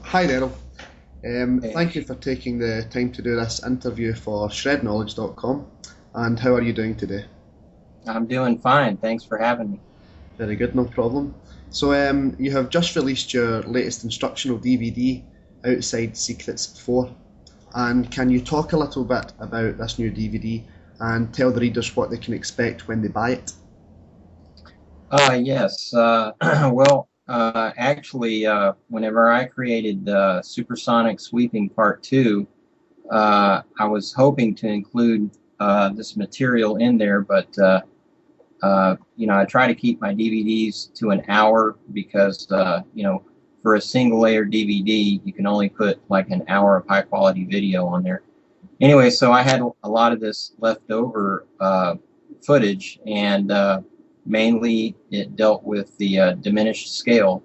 Hi Derryl. Hey, Thank you for taking the time to do this interview for Shredknowledge.com. And how are you doing today? I'm doing fine. Thanks for having me. Very good, no problem. So, you have just released your latest instructional DVD, Outside Secrets 4. And can you talk a little bit about this new DVD and tell the readers what they can expect when they buy it? Yes. Actually, whenever I created Supersonic Sweeping Part 2, I was hoping to include this material in there, but I try to keep my DVDs to an hour because, for a single layer DVD, you can only put like an hour of high quality video on there. Anyway, so I had a lot of this leftover footage, and mainly it dealt with the diminished scale.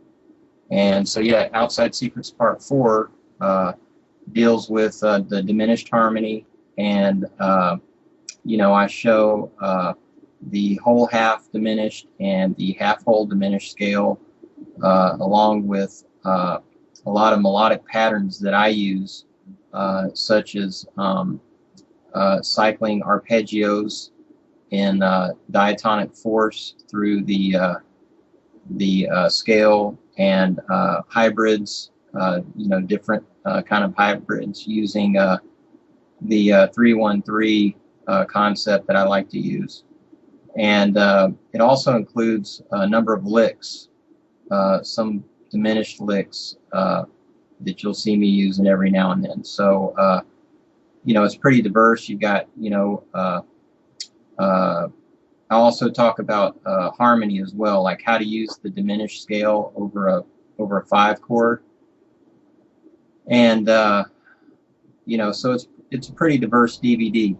And so, yeah, Outside Secrets Part 4 deals with the diminished harmony, and I show the whole half diminished and the half whole diminished scale, along with a lot of melodic patterns that I use, such as cycling arpeggios in diatonic force through the scale, and hybrids, different kind of hybrids using the 313 concept that I like to use. And it also includes a number of licks, some diminished licks that you'll see me using every now and then. So, it's pretty diverse. You got, uh, I also talk about harmony as well, like how to use the diminished scale over a 5 chord, and so it's a pretty diverse DVD.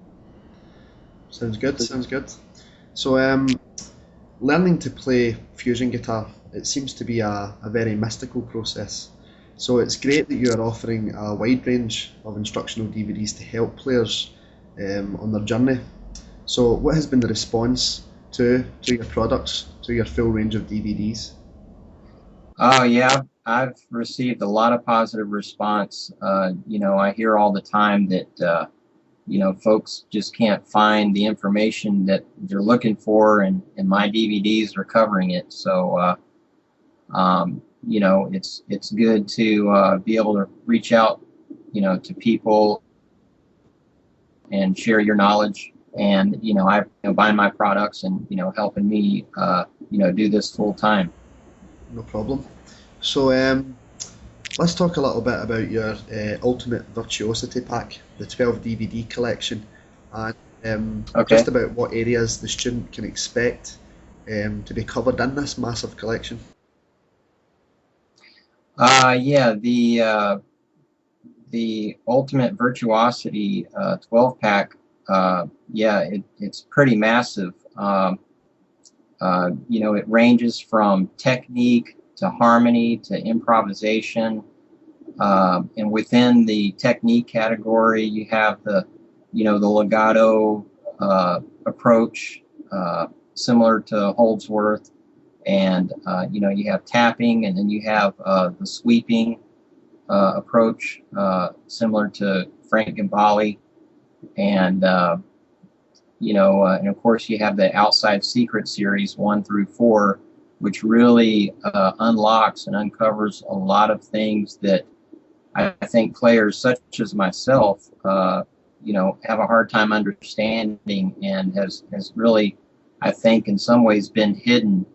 Sounds good, sounds good. So, learning to play fusion guitar, it seems to be a very mystical process. So it's great that you are offering a wide range of instructional DVDs to help players on their journey. So what has been the response to your products, to your full range of DVDs? Oh yeah, I've received a lot of positive response. I hear all the time that folks just can't find the information that they're looking for, and my DVDs are covering it. So it's good to be able to reach out, to people and share your knowledge, and buying my products, and helping me do this full time. No problem. So let's talk a little bit about your Ultimate Virtuosity Pack, the 12 DVD collection, and just Okay. about what areas the student can expect to be covered in this massive collection. Yeah, the Ultimate Virtuosity 12 pack, yeah, it's pretty massive. It ranges from technique to harmony to improvisation. And within the technique category, you have the legato approach, similar to Holdsworth, and you have tapping, and then you have the sweeping approach, similar to Frank Gambale, and and of course you have the Outside Secret series 1 through 4, which really unlocks and uncovers a lot of things that I think players such as myself, have a hard time understanding, and has really, I think, in some ways been hidden.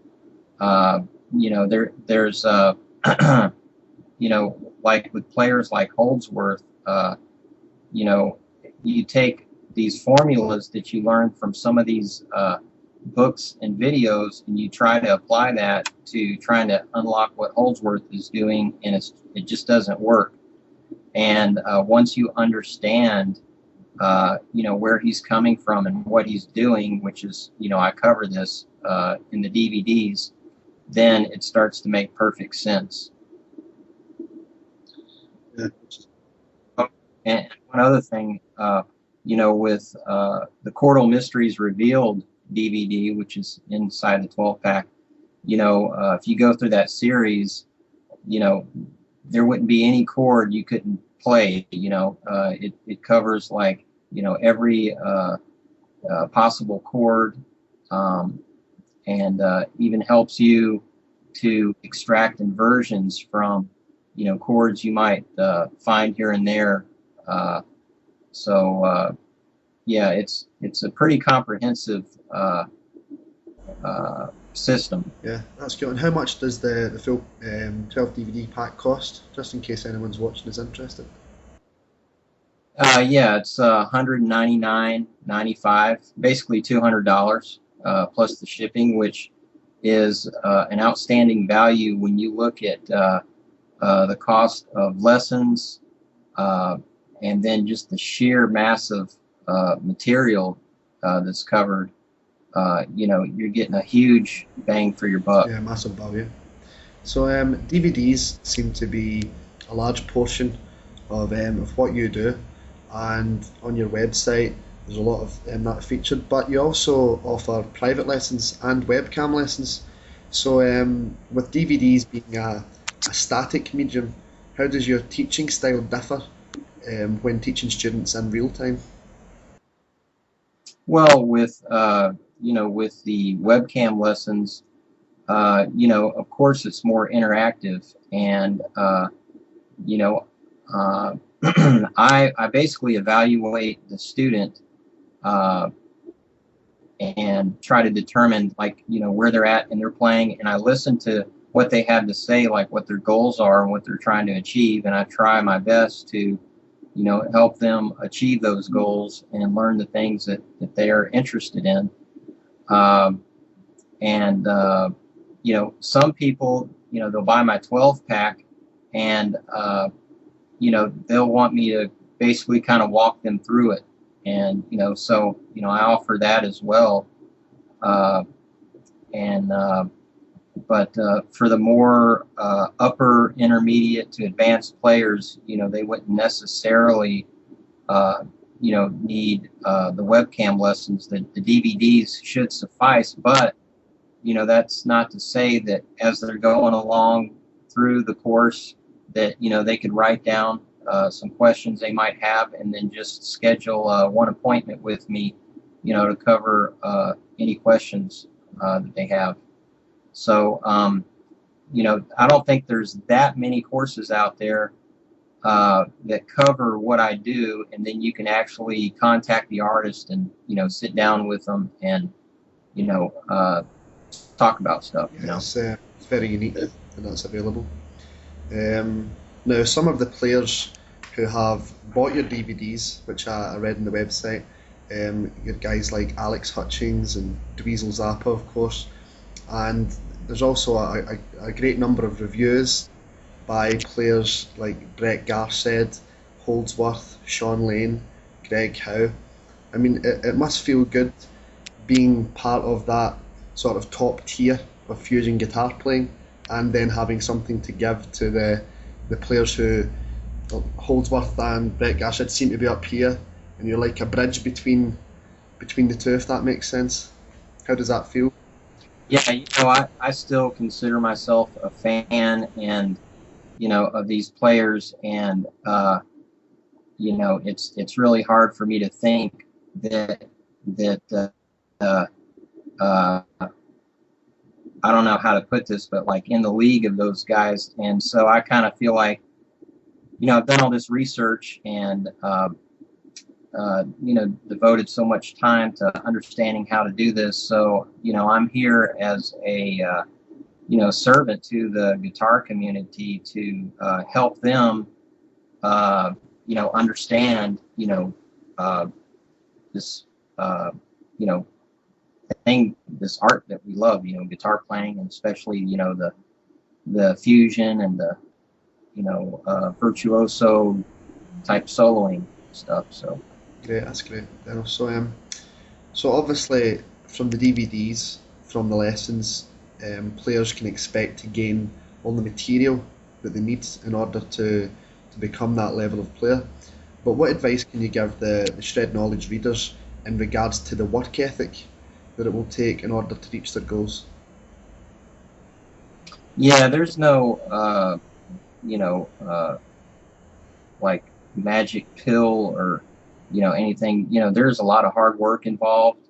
There's like with players like Holdsworth, you know, you take these formulas that you learn from some of these books and videos, and you try to apply that to trying to unlock what Holdsworth is doing, and it just doesn't work. And once you understand, where he's coming from and what he's doing, which is, I cover this in the DVDs, then it starts to make perfect sense. Yeah. And one other thing, with the Chordal Mysteries Revealed DVD, which is inside the 12 pack, if you go through that series, you know, there wouldn't be any chord you couldn't play. It covers like every possible chord, and even helps you to extract inversions from chords you might find here and there. Yeah, it's a pretty comprehensive system. Yeah, that's good. And how much does the full 12 DVD pack cost, just in case anyone's watching is interested? Yeah, it's 199.95, basically $200 plus the shipping, which is an outstanding value when you look at the cost of lessons, and then just the sheer massive material that's covered. You're getting a huge bang for your buck. Yeah, massive value. So DVDs seem to be a large portion of what you do, and on your website there's a lot of that featured. But you also offer private lessons and webcam lessons. So with DVDs being a static medium, how does your teaching style differ when teaching students in real time? Well, with the webcam lessons, of course, it's more interactive, and you know, uh, I basically evaluate the student and try to determine, like, where they're at in their playing, and I listen to what they have to say, like what their goals are and what they're trying to achieve, and I try my best to help them achieve those goals and learn the things that they are interested in. Um, and some people, they'll buy my 12 pack, and they'll want me to basically kind of walk them through it, and so I offer that as well. uh, and But for the more upper intermediate to advanced players, they wouldn't necessarily need the webcam lessons. The DVDs should suffice, but that's not to say that as they're going along through the course that they could write down some questions they might have, and then just schedule one appointment with me, to cover any questions that they have. So I don't think there's that many courses out there that cover what I do, and then you can actually contact the artist and sit down with them and talk about stuff. Yeah, it's very unique that that's available. Now, some of the players who have bought your DVDs, which I read on the website, your guys like Alex Hutchings and Dweezil Zappa, of course, and there's also a great number of reviews by players like Brett Garsed, Holdsworth, Sean Lane, Greg Howe. I mean, it must feel good being part of that sort of top tier of fusion guitar playing, and then having something to give to the players who, Holdsworth and Brett Garsed seem to be up here, and you're like a bridge between the two, if that makes sense. How does that feel? Yeah, I still consider myself a fan, and of these players, and it's really hard for me to think that uh, I don't know how to put this, but like in the league of those guys. And so I kind of feel like I've done all this research, and devoted so much time to understanding how to do this. So I'm here as a servant to the guitar community to help them understand this thing, this art that we love, guitar playing, and especially the fusion and the virtuoso type soloing stuff. So Great, that's great. So obviously from the DVDs, from the lessons, players can expect to gain all the material that they need in order to become that level of player. But what advice can you give the Shredknowledge readers in regards to the work ethic that it will take in order to reach their goals? yeah, there's no like magic pill or, anything. There's a lot of hard work involved.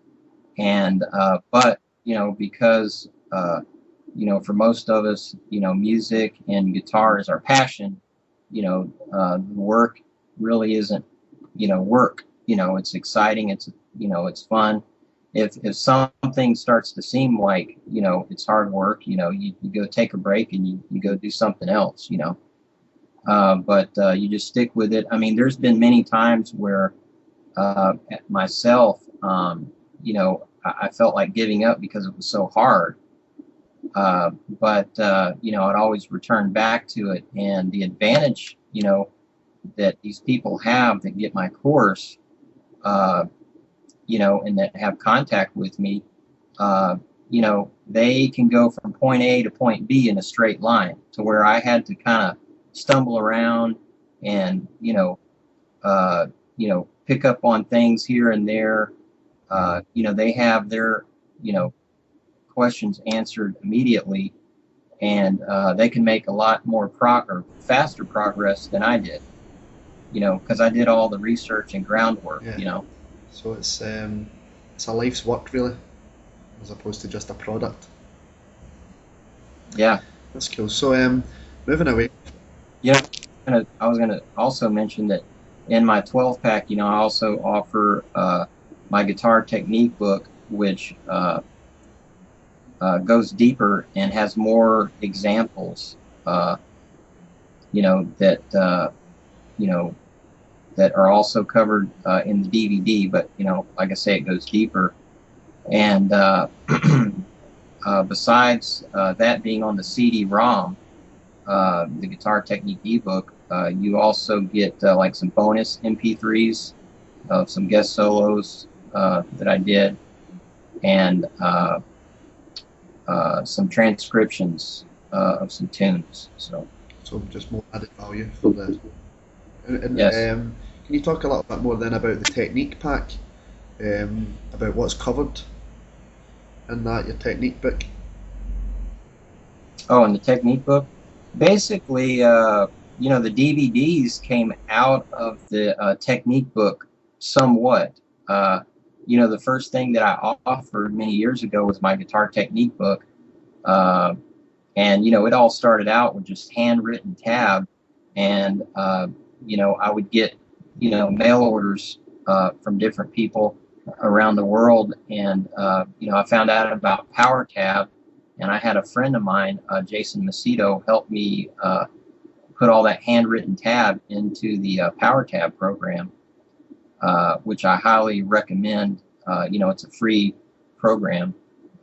And, but, because, for most of us, music and guitar is our passion, work really isn't, work. It's exciting. It's fun. If something starts to seem like, it's hard work, you go take a break and you go do something else, but you just stick with it. I mean, there's been many times where myself, I felt like giving up because it was so hard. But I'd always return back to it. And the advantage, that these people have that get my course, and that have contact with me, they can go from point A to point B in a straight line, to where I had to kind of stumble around and, pick up on things here and there. They have their, questions answered immediately, and they can make a lot more or faster progress than I did, because I did all the research and groundwork, Yeah. So it's a life's work really, as opposed to just a product. Yeah. That's cool. So moving away. Yeah. I was gonna also mention that in my 12 pack, I also offer my guitar technique book, which goes deeper and has more examples, that that are also covered in the DVD. But like I say, it goes deeper. And besides that being on the CD-ROM, the Guitar Technique ebook, you also get like some bonus MP3s of some guest solos that I did, and some transcriptions of some tunes. So just more added value for the. And Yes. can you talk a little bit more then about the technique pack, about what's covered in that your technique book? Oh, and the technique book, basically, the DVDs came out of the technique book somewhat. The first thing that I offered many years ago was my guitar technique book. Uh, and, it all started out with just handwritten tab. And, I would get, mail orders from different people around the world. And, I found out about Power Tab. And I had a friend of mine, Jason Macedo, help me put all that handwritten tab into the Power Tab program, which I highly recommend. It's a free program.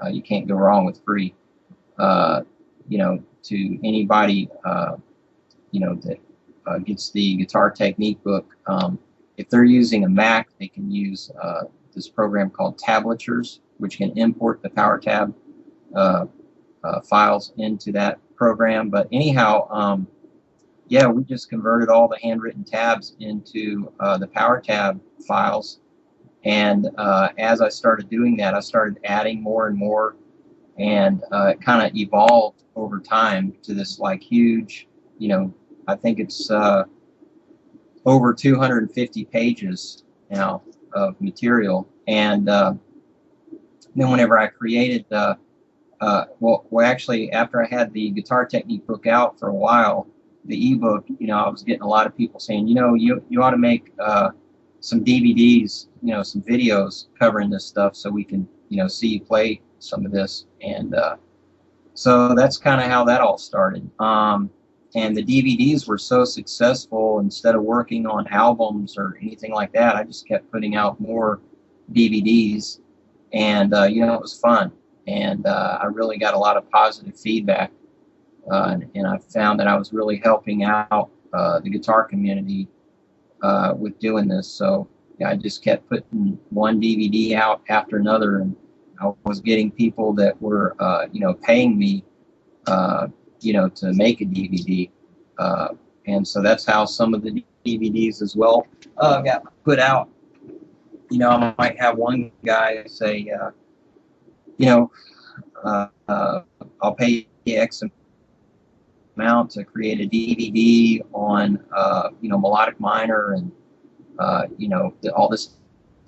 You can't go wrong with free. To anybody, that gets the Guitar Technique book. If they're using a Mac, they can use this program called Tablatures, which can import the Power Tab files into that program. But anyhow, yeah, we just converted all the handwritten tabs into the Power Tab files. And as I started doing that, I started adding more and more, and it kind of evolved over time to this like huge, I think it's over 250 pages now of material. And then whenever I created actually, after I had the Guitar Technique book out for a while, the ebook, I was getting a lot of people saying, you ought to make some DVDs, some videos covering this stuff, so we can, see you play some of this. And so that's kind of how that all started. And the DVDs were so successful, instead of working on albums or anything like that, I just kept putting out more DVDs. And, it was fun. And I really got a lot of positive feedback. And I found that I was really helping out the guitar community with doing this. So yeah, I just kept putting one DVD out after another, and I was getting people that were, paying me, to make a DVD. And so that's how some of the DVDs as well got put out. I might have one guy say, I'll pay you X amount to create a DVD on, melodic minor and, all this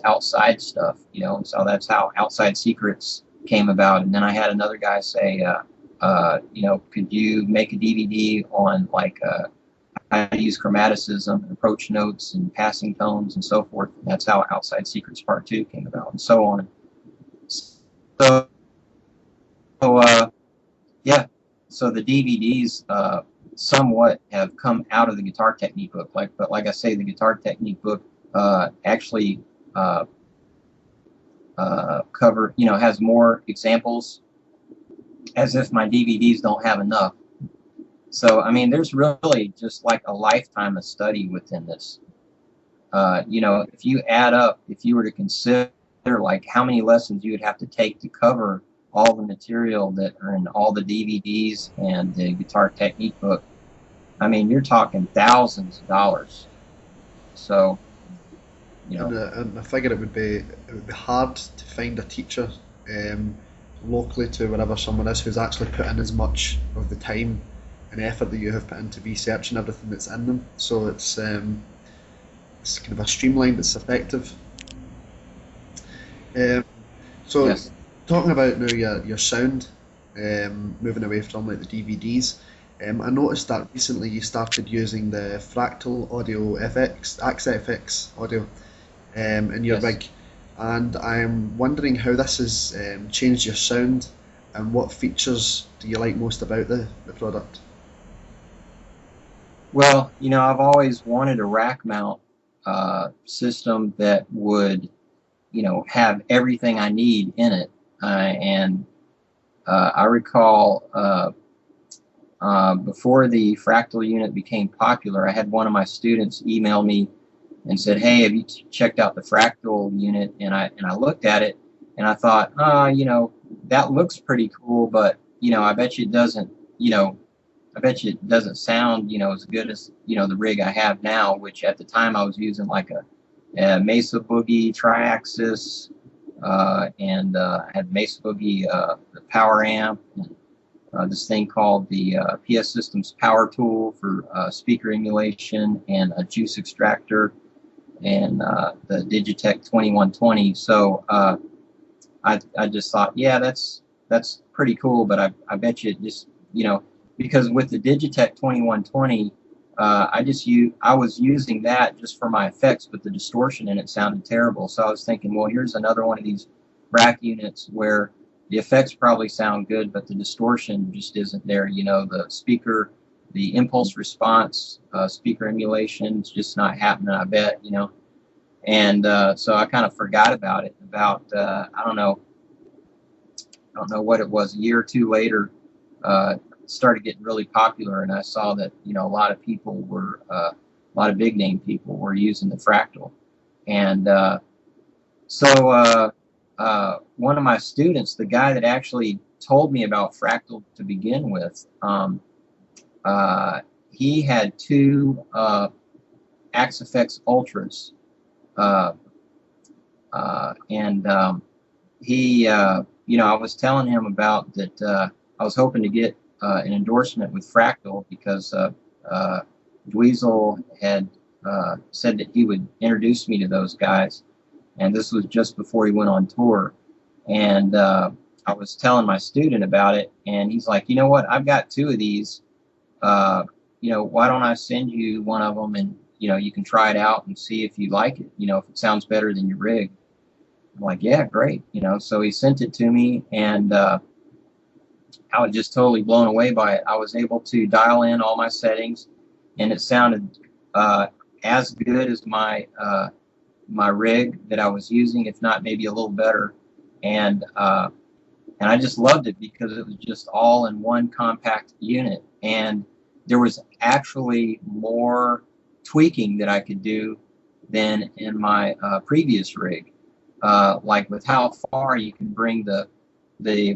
outside stuff, so that's how Outside Secrets came about. And then I had another guy say, could you make a DVD on like how to use chromaticism and approach notes and passing tones and so forth. And that's how Outside Secrets Part 2 came about, and so on. So, yeah, so the DVDs somewhat have come out of the Guitar Technique book. But like I say, the Guitar Technique book actually has more examples, as if my DVDs don't have enough. So, I mean, there's really just like a lifetime of study within this. If you add up, if you were to consider like how many lessons you would have to take to cover all the material that are in all the DVDs and the Guitar Technique book, I mean, you're talking thousands of dollars. So, And I figure it would be hard to find a teacher locally to wherever someone is who's actually put in as much of the time and effort that you have put into researching everything that's in them. So it's kind of a streamlined, it's effective. So yes. talking about now your sound, moving away from like the DVDs, I noticed that recently you started using the Fractal Audio FX, FX audio in your Yes. rig, and I'm wondering how this has changed your sound and what features do you like most about the product? Well, I've always wanted a rack mount system that would, have everything I need in it. And I recall before the Fractal unit became popular, I had one of my students email me and said, "Hey, have you checked out the Fractal unit?" And I looked at it and I thought, that looks pretty cool, but I bet you it doesn't, I bet you it doesn't sound, as good as, the rig I have now, which at the time I was using like a Mesa Boogie Triaxis, and I had Mesa Boogie the power amp, and this thing called the PS Systems Power Tool for speaker emulation, and a juice extractor, and the Digitech 2120. So I just thought, yeah, that's pretty cool, but I bet you it just, because with the Digitech 2120, I was using that just for my effects, but the distortion in it sounded terrible. So I was thinking, well, here's another one of these rack units where the effects probably sound good, but the distortion just isn't there. The speaker, the impulse response, speaker emulation is just not happening, I bet, And so I kind of forgot about it. About I don't know what it was. A year or two later, started getting really popular, and I saw that a lot of people were a lot of big name people were using the Fractal, and so one of my students, the guy that actually told me about Fractal to begin with, he had two Axe-Fx Ultras, and he, I was telling him about that. I was hoping to get an endorsement with Fractal because Dweezil had said that he would introduce me to those guys, and this was just before he went on tour. And I was telling my student about it, and he's like, "You know what? I've got two of these. Why don't I send you one of them, and you can try it out and see if you like it. If it sounds better than your rig." I'm like, "Yeah, great." So he sent it to me, and I was just totally blown away by it. I was able to dial in all my settings, and it sounded as good as my rig that I was using, if not maybe a little better. And I just loved it because it was just all in one compact unit, and there was actually more tweaking that I could do than in my previous rig, like with how far you can bring the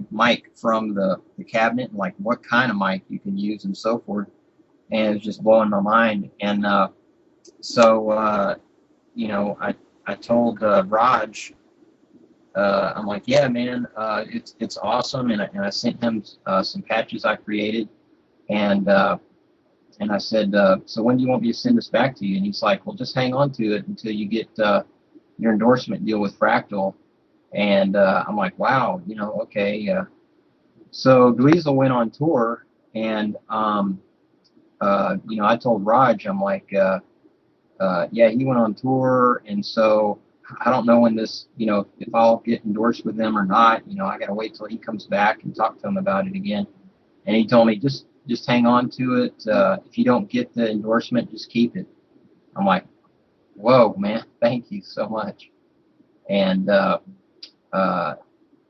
mic from the cabinet, and like what kind of mic you can use and so forth. And it's just blowing my mind. And so I told Raj, I'm like, "Yeah, man, it's awesome." And I sent him some patches I created, and And I said, so when do you want me to send this back to you? And he's like, well, just hang on to it until you get your endorsement deal with Fractal. And I'm like, wow, okay. So Dweezil went on tour, and I told Raj, I'm like, yeah, he went on tour, and so I don't know when this, if I'll get endorsed with them or not. I got to wait till he comes back and talk to him about it again. And he told me, just hang on to it. If you don't get the endorsement, just keep it. I'm like, whoa, man, thank you so much. And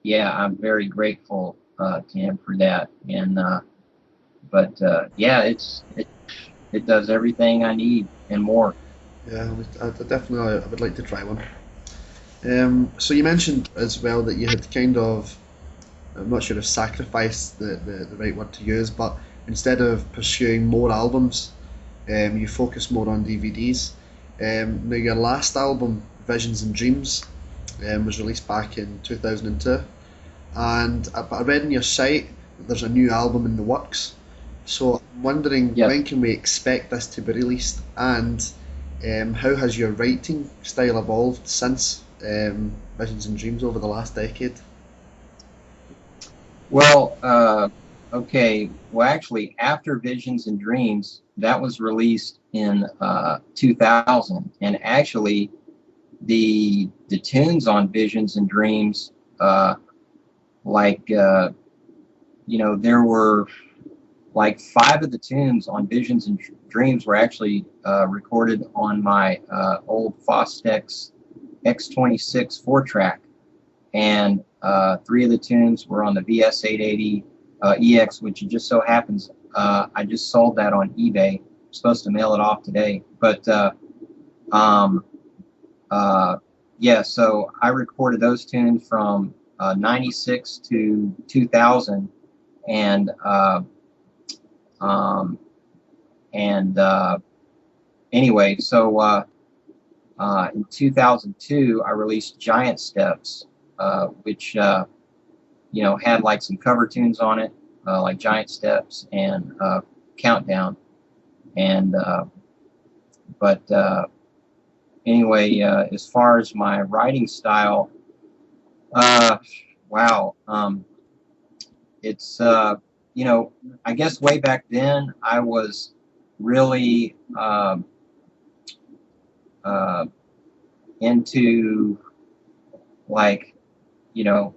yeah, I'm very grateful to him for that. And yeah, it does everything I need and more. Yeah, I would like to try one. So you mentioned as well that you had kind of, I'm not sure if sacrificed the right word to use, but instead of pursuing more albums, you focus more on DVDs. Now your last album, Visions and Dreams, was released back in 2002, and I read on your site that there's a new album in the works. So I'm wondering, Yes. when can we expect this to be released, and how has your writing style evolved since Visions and Dreams over the last decade? Well, okay. Well, actually, after Visions and Dreams, that was released in 2000, and actually, the tunes on Visions and Dreams, like there were like 5 of the tunes on Visions and Dreams were actually recorded on my old Fostex X26 4-track, and 3 of the tunes were on the VS880 EX, which it just so happens I just sold that on eBay. I'm supposed to mail it off today, but um, yeah, so I recorded those tunes from 96 to 2000, and um, and anyway, so in 2002 I released Giant Steps, which had like some cover tunes on it, like Giant Steps and Countdown, and but anyway, as far as my writing style, wow, it's I guess way back then I was really uh, into, like, the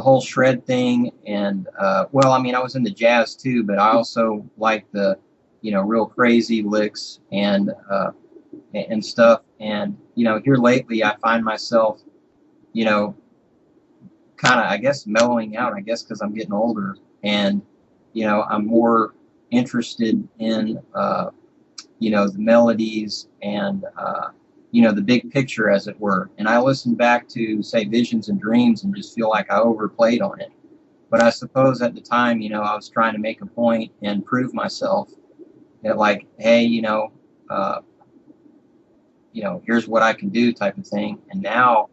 whole shred thing, and well, I mean, I was into jazz too, but I also like the real crazy licks and stuff. And here lately I find myself kind of, I guess, mellowing out, I guess, because I'm getting older, and I'm more interested in the melodies and the big picture, as it were. And I listen back to, say, Visions and Dreams and just feel like I overplayed on it. But I suppose at the time, I was trying to make a point and prove myself that, like, hey, here's what I can do, type of thing. And now,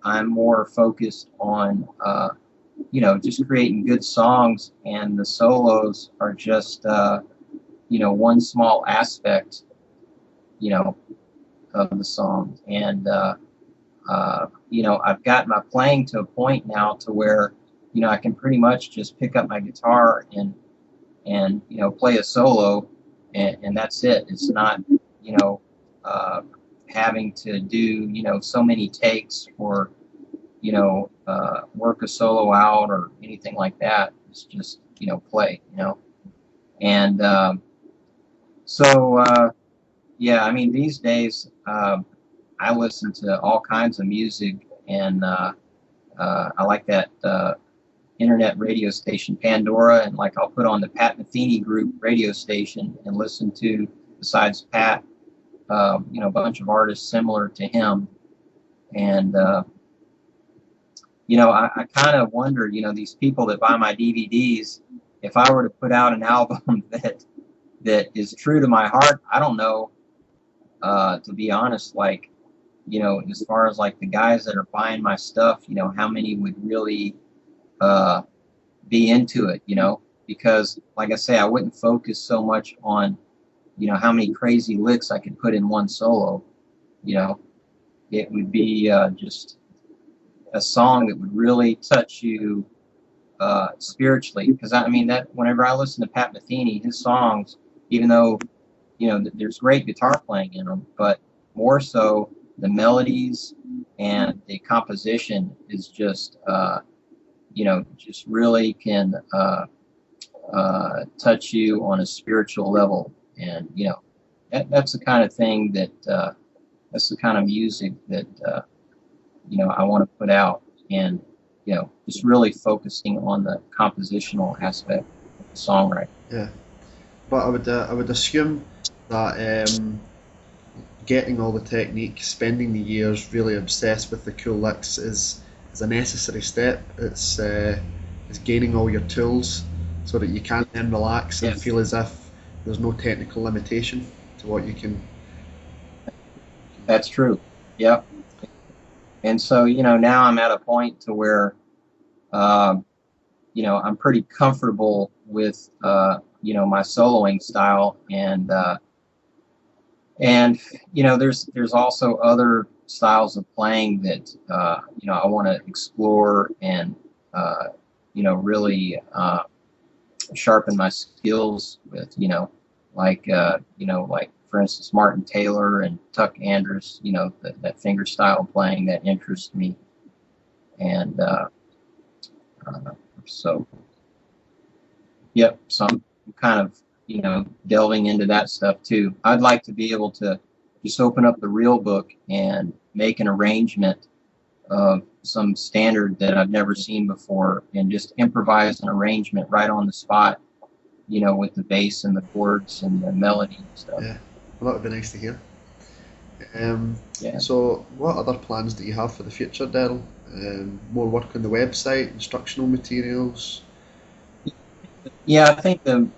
I'm more focused on, just creating good songs, and the solos are just, one small aspect, of the song. And, I've got my playing to a point now to where, I can pretty much just pick up my guitar and play a solo, and that's it. It's not, having to do, so many takes, or, work a solo out or anything like that. It's just, play, and so yeah, I mean, these days I listen to all kinds of music, and I like that internet radio station Pandora, and like I'll put on the Pat Metheny Group radio station and listen to, besides Pat, a bunch of artists similar to him. And I kind of wonder, these people that buy my DVDs, if I were to put out an album that is true to my heart, I don't know, to be honest, like, as far as like the guys that are buying my stuff, how many would really be into it, because, like I say, I wouldn't focus so much on, how many crazy licks I could put in one solo. It would be just a song that would really touch you spiritually. Because I mean that whenever I listen to Pat Metheny, his songs, even though there's great guitar playing in them, but more so the melodies and the composition is just just really can touch you on a spiritual level. And that's the kind of thing that that's the kind of music that I want to put out, and just really focusing on the compositional aspect of the songwriting. Yeah, but I would assume that getting all the technique, spending the years really obsessed with the cool licks is a necessary step. It's gaining all your tools so that you can then relax and Yes, feel as if there's no technical limitation to what you can. that's true. Yep. And so now I'm at a point to where um, I'm pretty comfortable with my soloing style, and there's also other styles of playing that I want to explore and really sharpen my skills with, like for instance Martin Taylor and Tuck Andrus, that finger style playing that interests me. And so yep, so I'm kind of delving into that stuff too. I'd like to be able to just open up the real book and make an arrangement of some standard that I've never seen before, and just improvise an arrangement right on the spot, with the bass and the chords and the melody and stuff. Yeah, well, that would be nice to hear. Um, Yeah. so, what other plans do you have for the future, Derryl? More work on the website, instructional materials. Yeah, I think the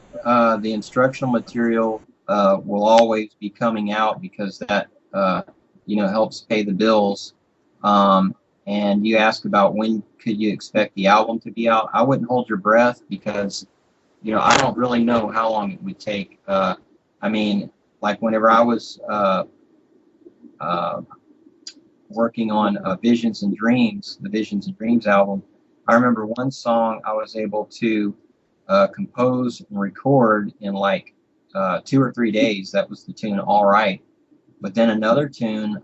instructional material will always be coming out, because that helps pay the bills. Um, and you asked about when could you expect the album to be out. I wouldn't hold your breath, because I don't really know how long it would take. I mean, like whenever I was uh, working on Visions and Dreams, the Visions and Dreams album, I remember one song I was able to compose and record in like 2 or 3 days. That was the tune All Right. But then another tune,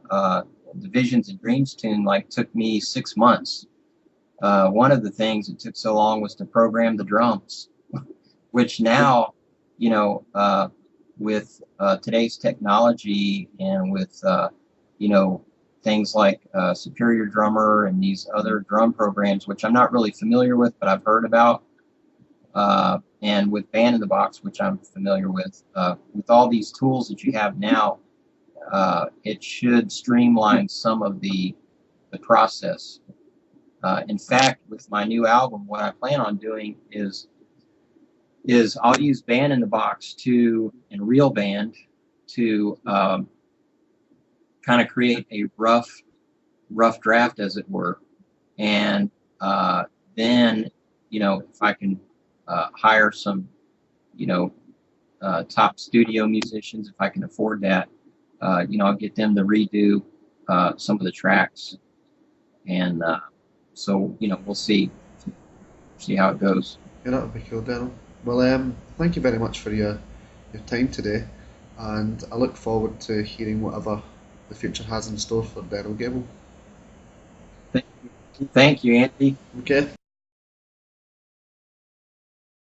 the Visions and Dreams tune, like took me 6 months. One of the things that took so long was to program the drums, which now, with today's technology, and with things like Superior Drummer and these other drum programs, which I'm not really familiar with, but I've heard about, and with Band in the Box, which I'm familiar with all these tools that you have now, it should streamline some of the process. In fact, with my new album, what I plan on doing is I'll use Band in the Box and Real Band to kind of create a rough draft, as it were, and then if I can hire some top studio musicians, if I can afford that, I'll get them to redo some of the tracks, and so we'll see how it goes. Yeah, that would be cool, Derryl. Well, thank you very much for your time today, and I look forward to hearing whatever the future has in store for Derryl Gabel. Thank you, Andy. Okay.